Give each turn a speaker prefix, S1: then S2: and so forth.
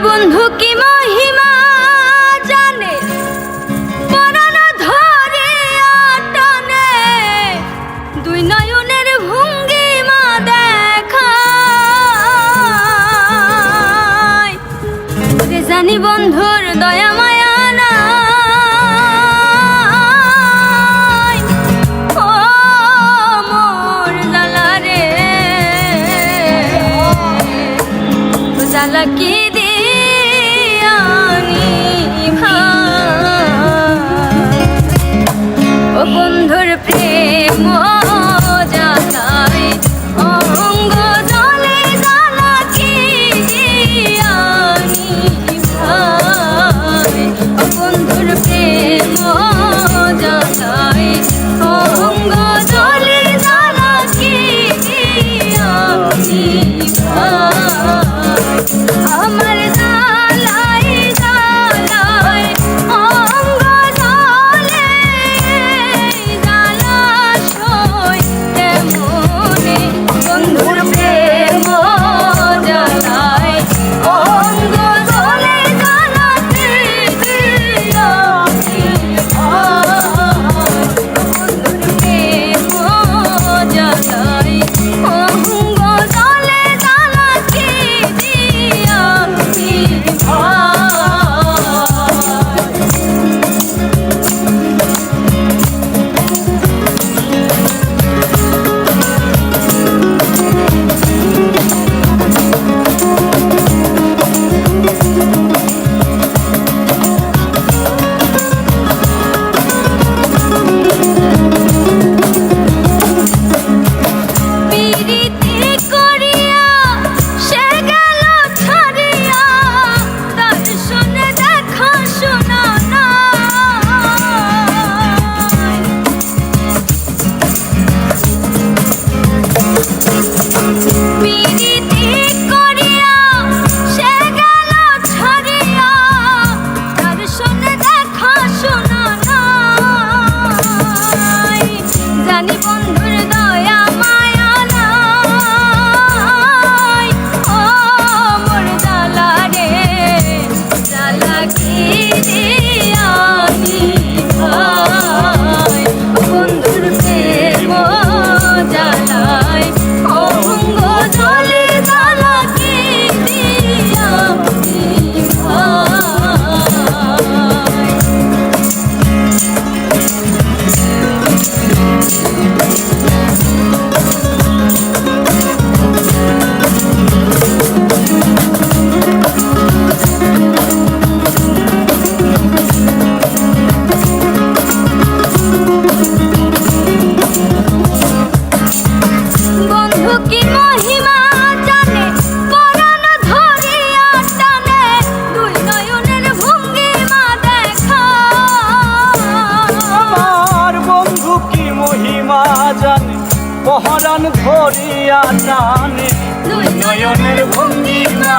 S1: বন্ধু কি মহিমা জানে, পরাণ ধরে টানে, দুই নয়নের ভঙ্গিমা দেখায়। ওরে জানি বন্ধুর দয়া মায়া নাই, ও মোর জালা রে, জালা কি বন্ধুর প্রেম জানাই অঙ্গ জলে জানা কি দিয়ানি ভাই। বন্ধুর প্রেম জানাই অঙ্গ জলে জানা কি দিয়ানি ভাই। আমার জালাই জালাই অঙ্গ জলে বন্ধুর প্রেম জানাই অঙ্গ জলে জানাতে দিয়ানি ভাই। বন্ধুর প্রেম জানাই অঙ্গ জলে জানাতে দিয়ানি
S2: পহরান ধরিয়া টানে, দুই নয়নের ভঙ্গিমা